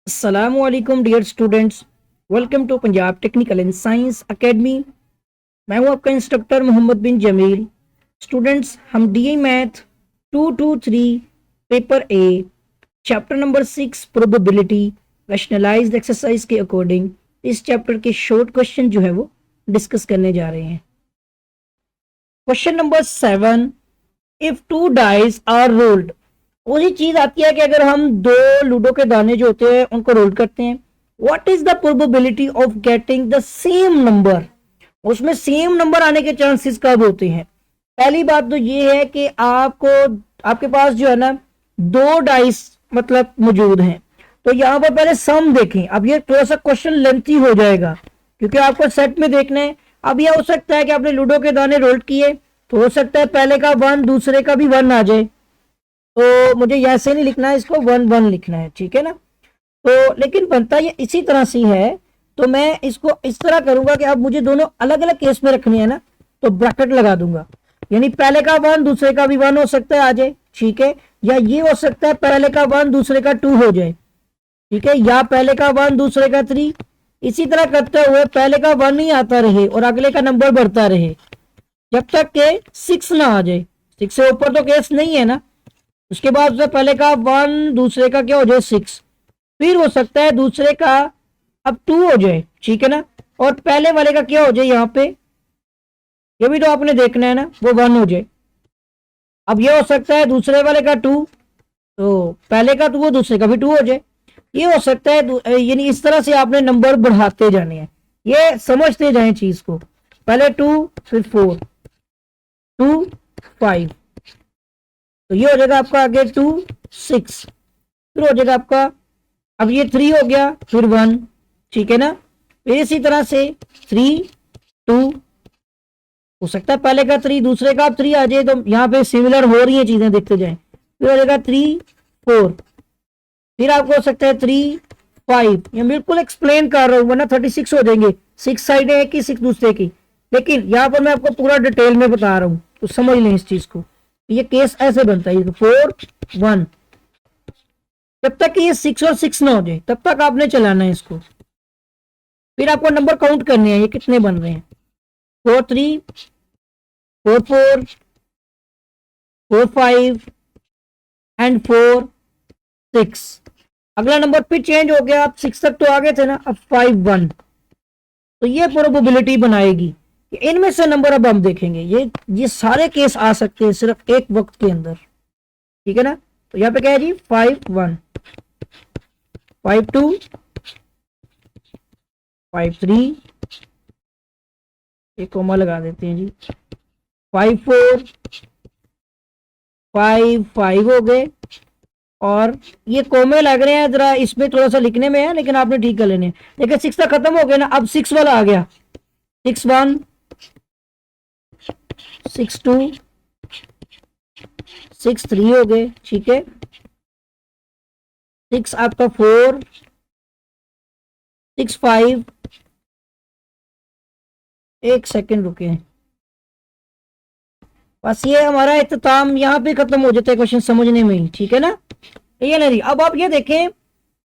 अस्सलामुअलैकुम dear students, welcome to Punjab technical and science academy. मैं हूं आपका इंस्ट्रक्टर मोहम्मद बिन जमील। स्टूडेंट्स, हम DA math 223 paper A chapter number 6 probability rationalised exercise के according इस चैप्टर के शॉर्ट क्वेश्चन जो है वो डिस्कस करने जा रहे हैं। Question number 7, if two dice are rolled. वही चीज आती है कि अगर हम दो लूडो के दाने जो होते हैं उनको रोल करते हैं, what is the probability of getting the same number. उसमें सेम नंबर आने के चांसेस कब होते हैं। पहली बात तो ये है कि आपके पास जो है ना दो डाइस मतलब मौजूद हैं, तो यहाँ पर पहले सम देखें। अब ये थोड़ा सा क्वेश्चन लेंथी हो जाएगा क्योंकि आपको सेट में देखना है। अब यह हो सकता है कि आपने लूडो के दाने रोल किए तो हो सकता है पहले का 1 दूसरे का भी 1 आ जाए, तो मुझे ऐसे नहीं लिखना है, इसको 1 1 लिखना है, ठीक है ना। तो लेकिन बनता ये इसी तरह से है, तो मैं इसको इस तरह करूंगा कि अब मुझे दोनों अलग अलग केस में रखनी है ना, तो ब्रैकेट लगा दूंगा। यानी पहले का 1 दूसरे का भी 1 हो सकता है आ जाए, ठीक है। या ये हो सकता है पहले का 1 दूसरे का 2 हो जाए, ठीक है। या पहले का 1 दूसरे का 3। इसी तरह करते हुए पहले का 1 ही आता रहे और अगले का नंबर बढ़ता रहे जब तक के 6 ना आ जाए। 6 से ऊपर तो केस नहीं है ना। उसके बाद से पहले का 1 दूसरे का क्या हो जाए 6, फिर हो सकता है दूसरे का अब 2 हो जाए, ठीक है ना। और पहले वाले का क्या हो जाए यहाँ पे, ये भी तो आपने देखना है ना, वो 1 हो जाए। अब ये हो सकता है दूसरे वाले का 2, तो पहले का 2 दूसरे का भी 2 हो जाए। ये हो सकता है, यानी इस तरह से आपने नंबर बढ़ाते जाने हैं, ये समझते जाएं चीज को। पहले 2 फिर 4 2 5, तो ये हो जाएगा आपका आगे 2 6, फिर हो जाएगा आपका अब ये 3 हो गया फिर 1, ठीक है ना। फिर इसी तरह से 3 2, हो सकता है पहले का 3 दूसरे का 3 आ जाए, तो यहाँ पे सिमिलर हो रही है चीजें, देखते जाएं। फिर हो जाएगा 3 4, फिर आपको हो सकता है 3 5। ये बिल्कुल एक्सप्लेन कर रहा हूँ वरना 36 हो जाएंगे। 6 साइडें एक की 6 दूसरे की, लेकिन यहाँ पर मैं आपको पूरा डिटेल में बता रहा हूँ तो समझ लें इस चीज को। ये केस ऐसे बनता है 4 1, जब तक कि ये 6 और 6 ना हो जाए तब तक आपने चलाना है इसको। फिर आपको नंबर काउंट करने हैं ये कितने बन रहे हैं। 4 3 4 4 4 5 एंड 4 6। अगला नंबर फिर चेंज हो गया, आप 6 तक तो आ गए थे ना, अब 5 1। तो ये प्रोबेबिलिटी बनाएगी कि इनमें से नंबर अब हम देखेंगे, ये सारे केस आ सकते हैं सिर्फ एक वक्त के अंदर, ठीक है ना। तो यहाँ पे क्या है जी 5 1 5 2 5 3, एक कोमा लगा देते हैं जी, 5 4 5 5 हो गए। और ये कोमे लग रहे हैं जरा, इसमें थोड़ा सा लिखने में है लेकिन आपने ठीक कर लेने। देखिए 6 तक खत्म हो गया ना, अब 6 वाला आ गया, 6 1 6 2 6 3 हो गए, ठीक है। 6 आपका 4 6 5, एक सेकंड रुके, बस ये हमारा इख्तिताम यहाँ पे खत्म हो जाता है क्वेश्चन समझने में ही, ठीक है ना। ये नहीं, अब आप ये देखें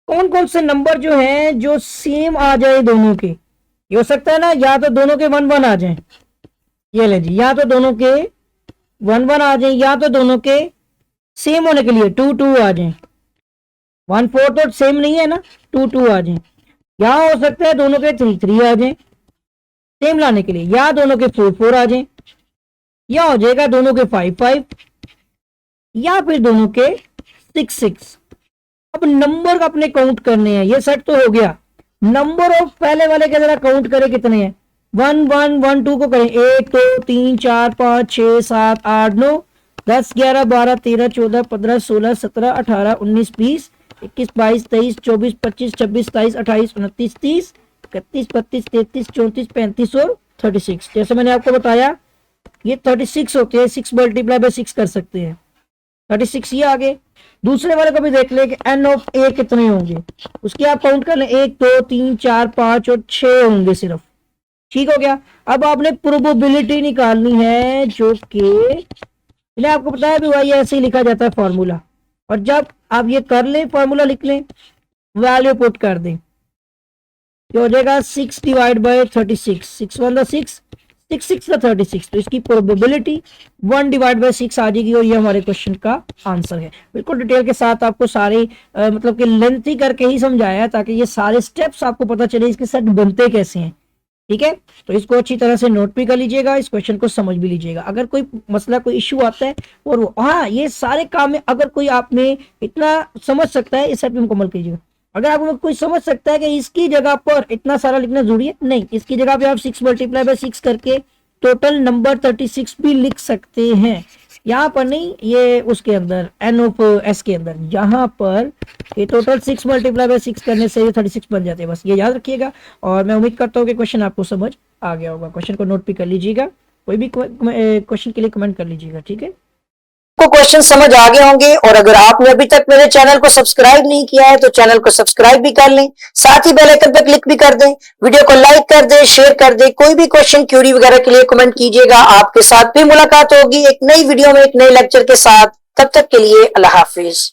कौन कौन से नंबर जो हैं जो सेम आ जाए दोनों के। ये हो सकता है ना, या तो दोनों के 1 1 आ जाए, ये ले जी, या तो दोनों के 1 1 आ जाए, या तो दोनों के सेम होने के लिए 2 2 आ जाए। 1 4 तो सेम नहीं है ना, 2 2 आ जाए। या हो सकता है दोनों के 3 3 आ जाए सेम लाने के लिए, या दोनों के 4 4 आ जाए, या हो जाएगा दोनों के 5 5, या फिर दोनों के 6 6। अब नंबर अपने काउंट करने हैं, ये सेट तो हो गया। नंबर ऑफ पहले वाले के जरा काउंट करें कितने हैं। 1 1 1 2 को करें 1 2 3 4 5 6 7 8 9 10 11 12 13 14 15 16 17 18 19 20 21 22 23 24 25 26 27 28 29 30 31 32 33 34 35 और 36। जैसे मैंने आपको बताया ये 36 होते हैं, 6 मल्टीप्लाई बाय 6 कर सकते हैं, 36 ये आगे। दूसरे वाले को भी देख ले कि एन ऑफ ए कितने होंगे, उसकी आप काउंट कर लें 1 2 3 4 5 और 6 होंगे सिर्फ, ठीक हो गया। अब आपने प्रोबेबिलिटी निकालनी है जो कि मैंने आपको बताया भी भाई ऐसे ही लिखा जाता है फॉर्मूला। और जब आप ये कर लें फॉर्मूला लिख लें वैल्यू पुट कर दें, ये हो जाएगा 6 डिवाइड बाई 36, 6 1 6, 6 6 36, तो इसकी प्रोबेबिलिटी 1 डिवाइड बाई 6 आ जाएगी और ये हमारे क्वेश्चन का आंसर है। बिल्कुल डिटेल के साथ आपको सारे मतलब कि लेंथी करके ही समझाया है ताकि ये सारे स्टेप्स आपको पता चले इसके सेट बनते कैसे हैं। ठीक है, तो इसको अच्छी तरह से नोट भी कर लीजिएगा, इस क्वेश्चन को समझ भी लीजिएगा। अगर कोई मसला कोई इश्यू आता है और हाँ ये सारे काम में अगर कोई आप में इतना समझ सकता है इस सेट पे मुकम्मल कीजिएगा। अगर आप कोई समझ सकता है कि इसकी जगह पर इतना सारा लिखना जरूरी है, नहीं, इसकी जगह पे आप 6 मल्टीप्लाई बाई 6 करके टोटल नंबर 36 भी लिख सकते हैं। यहाँ पर नहीं, ये उसके अंदर एन ऑफ एस के अंदर, यहाँ पर ये टोटल 6 मल्टीप्लाई बाई 6 करने से ये 36 बन जाते हैं। बस ये याद रखिएगा और मैं उम्मीद करता हूँ कि क्वेश्चन आपको समझ आ गया होगा। क्वेश्चन को नोट भी कर लीजिएगा, कोई भी क्वेश्चन के लिए कमेंट कर लीजिएगा। ठीक है, को क्वेश्चन समझ आ गए होंगे और अगर आपने अभी तक मेरे चैनल को सब्सक्राइब नहीं किया है तो चैनल को सब्सक्राइब भी कर लें, साथ ही बेल आइकन पर क्लिक भी कर दें, वीडियो को लाइक कर दें, शेयर कर दें। कोई भी क्वेश्चन क्यूरी वगैरह के लिए कमेंट कीजिएगा। आपके साथ भी मुलाकात होगी एक नई वीडियो में एक नए लेक्चर के साथ। तब तक के लिए अल्लाह हाफिज।